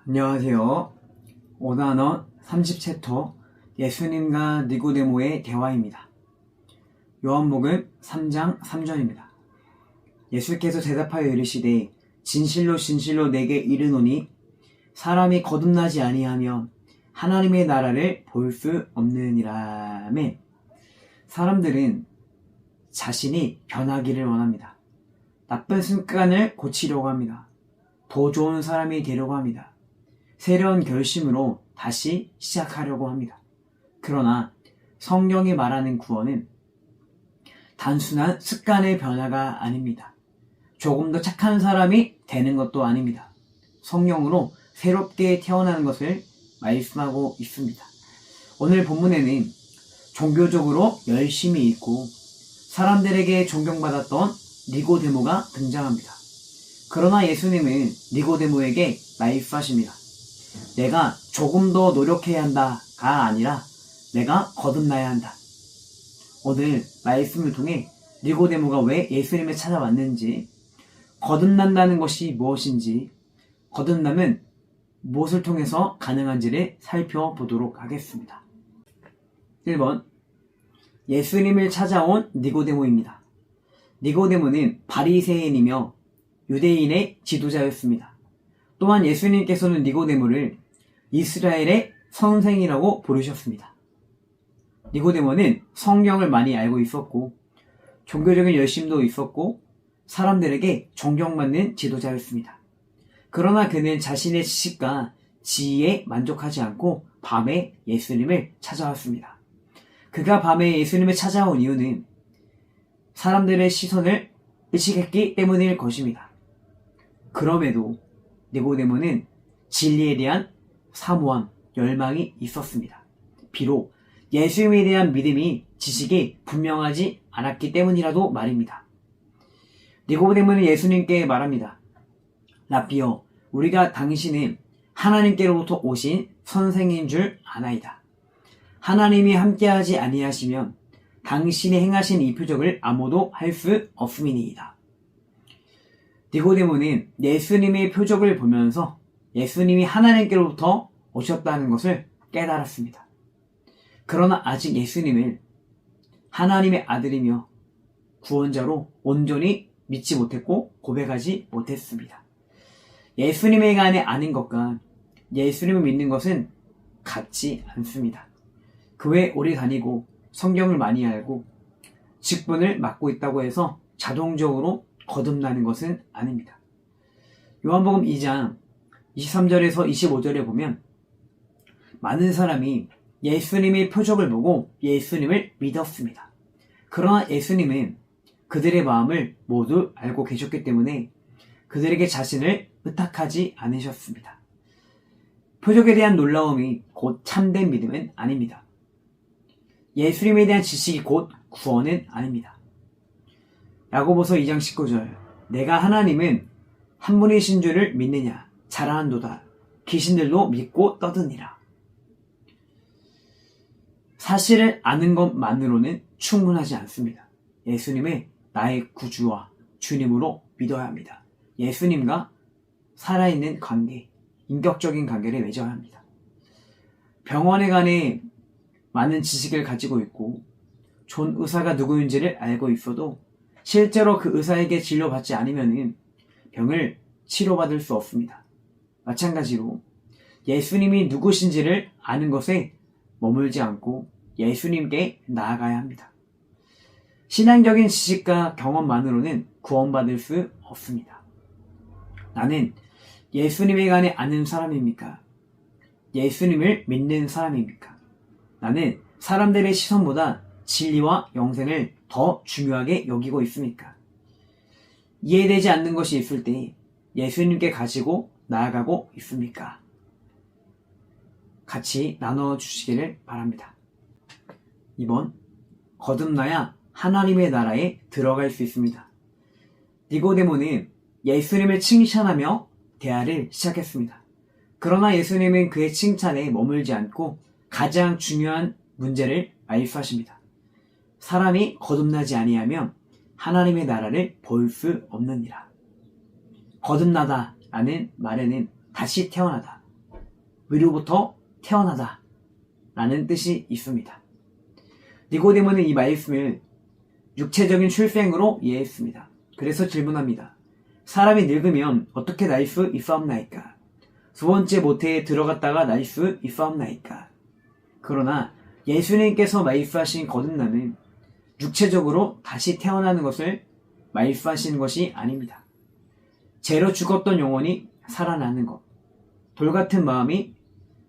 안녕하세요. 오단원 30챕터 예수님과 니고데모의 대화입니다. 요한복음 3장 3절입니다. 예수께서 대답하여 이르시되 진실로 진실로 내게 이르노니 사람이 거듭나지 아니하면 하나님의 나라를 볼 수 없느니라매. 사람들은 자신이 변하기를 원합니다. 나쁜 습관을 고치려고 합니다. 더 좋은 사람이 되려고 합니다. 새로운 결심으로 다시 시작하려고 합니다. 그러나 성경이 말하는 구원은 단순한 습관의 변화가 아닙니다. 조금 더 착한 사람이 되는 것도 아닙니다. 성령으로 새롭게 태어나는 것을 말씀하고 있습니다. 오늘 본문에는 종교적으로 열심히 있고 사람들에게 존경받았던 니고데모가 등장합니다. 그러나 예수님은 니고데모에게 말씀하십니다. 내가 조금 더 노력해야 한다가 아니라 내가 거듭나야 한다. 오늘 말씀을 통해 니고데모가 왜 예수님을 찾아왔는지, 거듭난다는 것이 무엇인지, 거듭남은 무엇을 통해서 가능한지를 살펴보도록 하겠습니다. 1번, 예수님을 찾아온 니고데모입니다. 니고데모는 바리새인이며 유대인의 지도자였습니다. 또한 예수님께서는 니고데모를 이스라엘의 선생이라고 부르셨습니다. 니고데모는 성경을 많이 알고 있었고 종교적인 열심도 있었고 사람들에게 존경받는 지도자였습니다. 그러나 그는 자신의 지식과 지혜에 만족하지 않고 밤에 예수님을 찾아왔습니다. 그가 밤에 예수님을 찾아온 이유는 사람들의 시선을 의식했기 때문일 것입니다. 그럼에도 니고데모는 진리에 대한 사모함, 열망이 있었습니다. 비록 예수님에 대한 믿음이 지식이 분명하지 않았기 때문이라도 말입니다. 니고데모는 예수님께 말합니다. 라삐여, 우리가 당신은 하나님께로부터 오신 선생인 줄 아나이다. 하나님이 함께하지 아니하시면 당신이 행하신 이 표적을 아무도 할 수 없음이니이다. 니고데모는 예수님의 표적을 보면서 예수님이 하나님께로부터 오셨다는 것을 깨달았습니다. 그러나 아직 예수님을 하나님의 아들이며 구원자로 온전히 믿지 못했고 고백하지 못했습니다. 예수님에 관해 아는 것과 예수님을 믿는 것은 같지 않습니다. 교회 오래 다니고 성경을 많이 알고 직분을 맡고 있다고 해서 자동적으로 거듭나는 것은 아닙니다. 요한복음 2장 23절에서 25절에 보면 많은 사람이 예수님의 표적을 보고 예수님을 믿었습니다. 그러나 예수님은 그들의 마음을 모두 알고 계셨기 때문에 그들에게 자신을 의탁하지 않으셨습니다. 표적에 대한 놀라움이 곧 참된 믿음은 아닙니다. 예수님에 대한 지식이 곧 구원은 아닙니다. 야고보서 2장 19절, 내가 하나님은 한 분이신 줄을 믿느냐 잘하는도다. 귀신들도 믿고 떠드니라. 사실을 아는 것만으로는 충분하지 않습니다. 예수님을 나의 구주와 주님으로 믿어야 합니다. 예수님과 살아있는 관계, 인격적인 관계를 맺어야 합니다. 병원에 관해 많은 지식을 가지고 있고 좋은 의사가 누구인지를 알고 있어도 실제로 그 의사에게 진료받지 않으면 병을 치료받을 수 없습니다. 마찬가지로 예수님이 누구신지를 아는 것에 머물지 않고 예수님께 나아가야 합니다. 신앙적인 지식과 경험만으로는 구원받을 수 없습니다. 나는 예수님에 관해 아는 사람입니까? 예수님을 믿는 사람입니까? 나는 사람들의 시선보다 진리와 영생을 더 중요하게 여기고 있습니까? 이해되지 않는 것이 있을 때 예수님께 가지고 나아가고 있습니까? 같이 나눠주시기를 바랍니다. 2번, 거듭나야 하나님의 나라에 들어갈 수 있습니다. 니고데모는 예수님을 칭찬하며 대화를 시작했습니다. 그러나 예수님은 그의 칭찬에 머물지 않고 가장 중요한 문제를 말씀하십니다. 사람이 거듭나지 아니하면 하나님의 나라를 볼 수 없느니라. 거듭나다 라는 말에는 다시 태어나다, 위로부터 태어나다 라는 뜻이 있습니다. 니고데모는 이 말씀을 육체적인 출생으로 이해했습니다. 그래서 질문합니다. 사람이 늙으면 어떻게 날 수 있사옵나이까? 두 번째 모태에 들어갔다가 날 수 있사옵나이까? 그러나 예수님께서 말씀하신 거듭남은 육체적으로 다시 태어나는 것을 말씀하시는 것이 아닙니다. 죄로 죽었던 영혼이 살아나는 것, 돌같은 마음이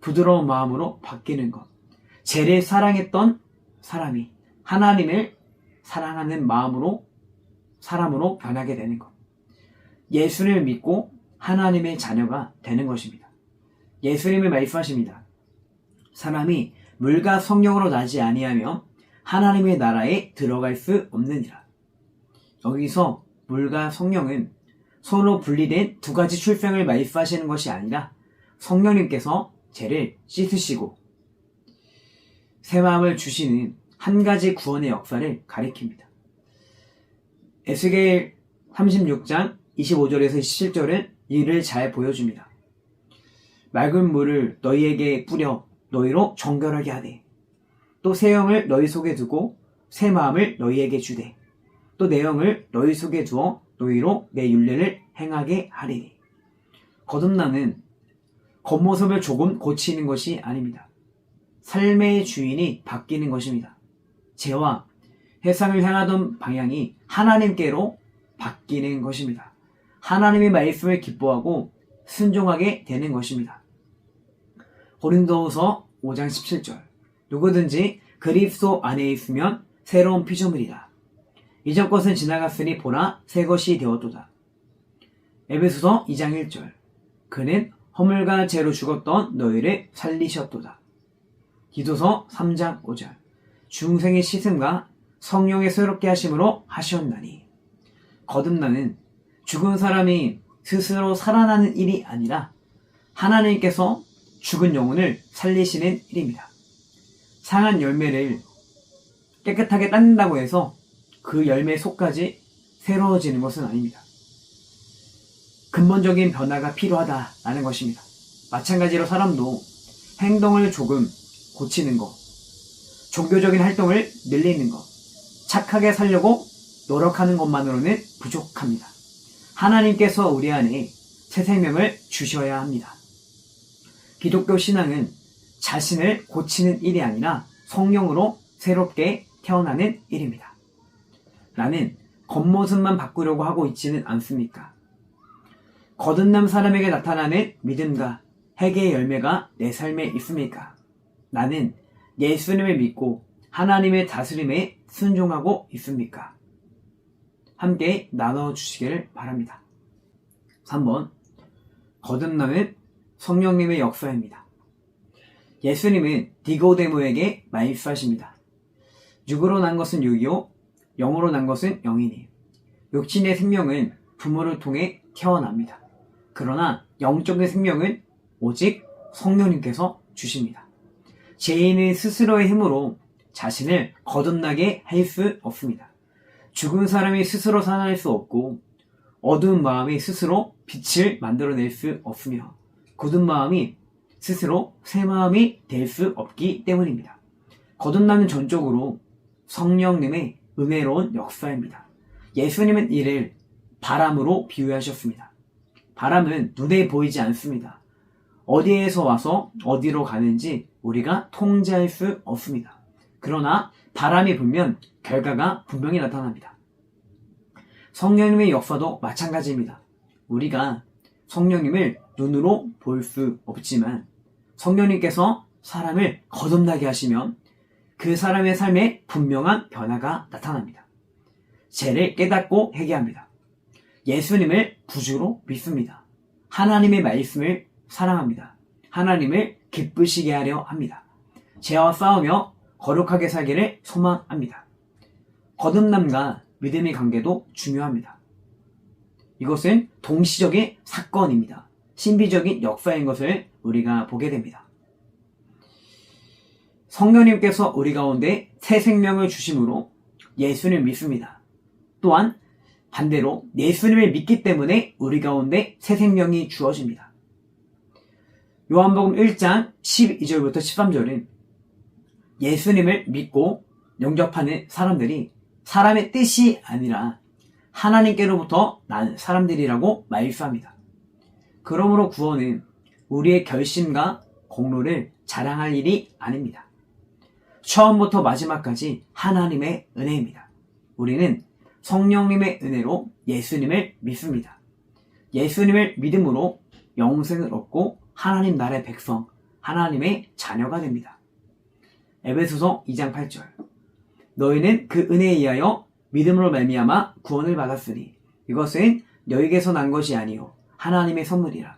부드러운 마음으로 바뀌는 것, 죄를 사랑했던 사람이 하나님을 사랑하는 사람으로 변하게 되는 것, 예수를 믿고 하나님의 자녀가 되는 것입니다. 예수님이 말씀하십니다. 사람이 물과 성령으로 나지 아니하며 하나님의 나라에 들어갈 수 없느니라. 여기서 물과 성령은 서로 분리된 두 가지 출생을 말씀하시는 것이 아니라 성령님께서 죄를 씻으시고 새 마음을 주시는 한 가지 구원의 역사를 가리킵니다. 에스겔 36장 25절에서 27절은 이를 잘 보여줍니다. 맑은 물을 너희에게 뿌려 너희로 정결하게 하되 또 새 영을 너희 속에 두고 새 마음을 너희에게 주되 또 내 영을 너희 속에 두어 너희로 내 율례를 행하게 하리니. 거듭남은 겉모습을 조금 고치는 것이 아닙니다. 삶의 주인이 바뀌는 것입니다. 죄와 세상을 향하던 방향이 하나님께로 바뀌는 것입니다. 하나님의 말씀을 기뻐하고 순종하게 되는 것입니다. 고린도후서 5장 17절 누구든지 그리스도 안에 있으면 새로운 피조물이다. 이전 것은 지나갔으니 보라 새 것이 되었도다. 에베소서 2장 1절 그는 허물과 죄로 죽었던 너희를 살리셨도다. 디도서 3장 5절 중생의 씻음과 성령의 새롭게 하심으로 하셨나니. 거듭나는 죽은 사람이 스스로 살아나는 일이 아니라 하나님께서 죽은 영혼을 살리시는 일입니다. 상한 열매를 깨끗하게 닦는다고 해서 그 열매 속까지 새로워지는 것은 아닙니다. 근본적인 변화가 필요하다라는 것입니다. 마찬가지로 사람도 행동을 조금 고치는 것, 종교적인 활동을 늘리는 것, 착하게 살려고 노력하는 것만으로는 부족합니다. 하나님께서 우리 안에 새 생명을 주셔야 합니다. 기독교 신앙은 자신을 고치는 일이 아니라 성령으로 새롭게 태어나는 일입니다. 나는 겉모습만 바꾸려고 하고 있지는 않습니까? 거듭난 사람에게 나타나는 믿음과 회개의 열매가 내 삶에 있습니까? 나는 예수님을 믿고 하나님의 다스림에 순종하고 있습니까? 함께 나눠주시기를 바랍니다. 3번 거듭남은 성령님의 역사입니다. 예수님은 니고데모에게 말씀하십니다. 육으로 난 것은 육이요 영으로 난 것은 영이니. 육신의 생명은 부모를 통해 태어납니다. 그러나 영적인 생명은 오직 성령님께서 주십니다. 죄인은 스스로의 힘으로 자신을 거듭나게 할 수 없습니다. 죽은 사람이 스스로 살아날 수 없고 어두운 마음이 스스로 빛을 만들어낼 수 없으며 굳은 마음이 스스로 새 마음이 될 수 없기 때문입니다. 거듭나는 전적으로 성령님의 은혜로운 역사입니다. 예수님은 이를 바람으로 비유하셨습니다. 바람은 눈에 보이지 않습니다. 어디에서 와서 어디로 가는지 우리가 통제할 수 없습니다. 그러나 바람이 불면 결과가 분명히 나타납니다. 성령님의 역사도 마찬가지입니다. 우리가 성령님을 눈으로 볼 수 없지만 성령님께서 사람을 거듭나게 하시면 그 사람의 삶에 분명한 변화가 나타납니다. 죄를 깨닫고 회개합니다. 예수님을 구주로 믿습니다. 하나님의 말씀을 사랑합니다. 하나님을 기쁘시게 하려 합니다. 죄와 싸우며 거룩하게 살기를 소망합니다. 거듭남과 믿음의 관계도 중요합니다. 이것은 동시적인 사건입니다. 신비적인 역사인 것을 우리가 보게 됩니다. 성령님께서 우리 가운데 새 생명을 주심으로 예수님을 믿습니다. 또한 반대로 예수님을 믿기 때문에 우리 가운데 새 생명이 주어집니다. 요한복음 1장 12절부터 13절은 예수님을 믿고 영접하는 사람들이 사람의 뜻이 아니라 하나님께로부터 난 사람들이라고 말씀합니다. 그러므로 구원은 우리의 결심과 공로를 자랑할 일이 아닙니다. 처음부터 마지막까지 하나님의 은혜입니다. 우리는 성령님의 은혜로 예수님을 믿습니다. 예수님을 믿음으로 영생을 얻고 하나님 나라의 백성, 하나님의 자녀가 됩니다. 에베소서 2장 8절. 너희는 그 은혜에 의하여 믿음으로 말미암아 구원을 받았으니 이것은 너희에게서 난 것이 아니요 하나님의 선물이라.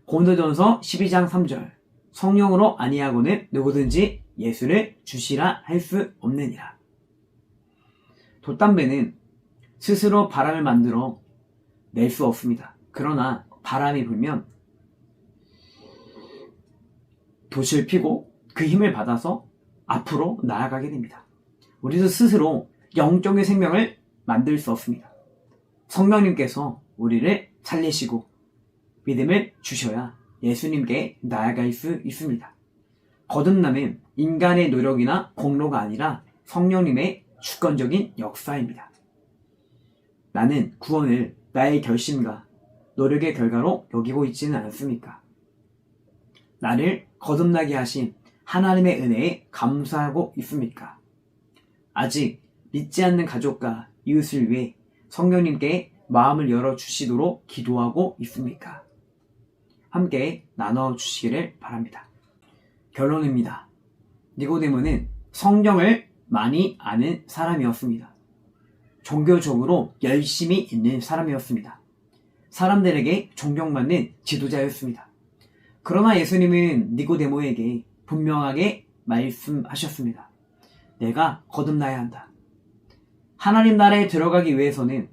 고린도전서 12장 3절. 성령으로 아니하고는 누구든지 예수를 주시라 할 수 없느니라. 돛담배는 스스로 바람을 만들어 낼 수 없습니다. 그러나 바람이 불면 돛을 피고 그 힘을 받아서 앞으로 나아가게 됩니다. 우리도 스스로 영적인 생명을 만들 수 없습니다. 성령님께서 우리를 살리시고 믿음을 주셔야 예수님께 나아갈 수 있습니다. 거듭남은 인간의 노력이나 공로가 아니라 성령님의 주권적인 역사입니다. 나는 구원을 나의 결심과 노력의 결과로 여기고 있지는 않습니까? 나를 거듭나게 하신 하나님의 은혜에 감사하고 있습니까? 아직 믿지 않는 가족과 이웃을 위해 성령님께 마음을 열어주시도록 기도하고 있습니까? 함께 나눠주시기를 바랍니다. 결론입니다. 니고데모는 성경을 많이 아는 사람이었습니다. 종교적으로 열심히 있는 사람이었습니다. 사람들에게 존경받는 지도자였습니다. 그러나 예수님은 니고데모에게 분명하게 말씀하셨습니다. 내가 거듭나야 한다. 하나님 나라에 들어가기 위해서는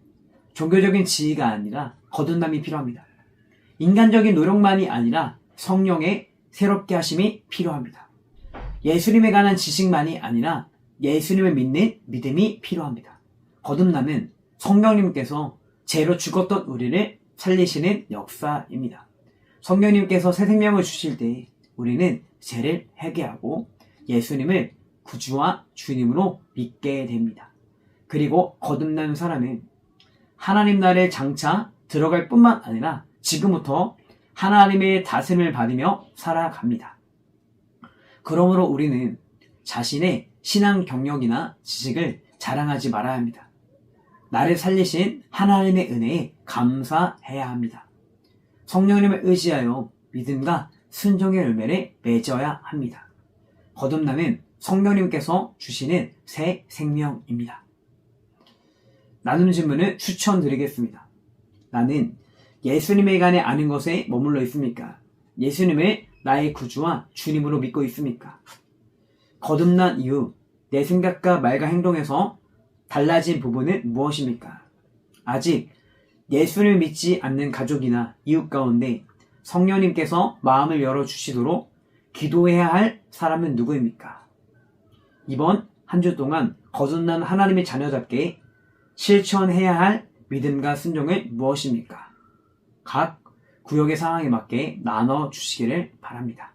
종교적인 지위가 아니라 거듭남이 필요합니다. 인간적인 노력만이 아니라 성령의 새롭게 하심이 필요합니다. 예수님에 관한 지식만이 아니라 예수님을 믿는 믿음이 필요합니다. 거듭남은 성령님께서 죄로 죽었던 우리를 살리시는 역사입니다. 성령님께서 새 생명을 주실 때 우리는 죄를 회개하고 예수님을 구주와 주님으로 믿게 됩니다. 그리고 거듭난 사람은 하나님 나라에 장차 들어갈 뿐만 아니라 지금부터 하나님의 다스림을 받으며 살아갑니다. 그러므로 우리는 자신의 신앙 경력이나 지식을 자랑하지 말아야 합니다. 나를 살리신 하나님의 은혜에 감사해야 합니다. 성령님을 의지하여 믿음과 순종의 열매를 맺어야 합니다. 거듭남은 성령님께서 주시는 새 생명입니다. 나누는 질문을 추천드리겠습니다. 나는 예수님에 관해 아는 것에 머물러 있습니까? 예수님을 나의 구주와 주님으로 믿고 있습니까? 거듭난 이후 내 생각과 말과 행동에서 달라진 부분은 무엇입니까? 아직 예수를 믿지 않는 가족이나 이웃 가운데 성령님께서 마음을 열어주시도록 기도해야 할 사람은 누구입니까? 이번 한 주 동안 거듭난 하나님의 자녀답게 실천해야 할 믿음과 순종은 무엇입니까? 각 구역의 상황에 맞게 나눠주시기를 바랍니다.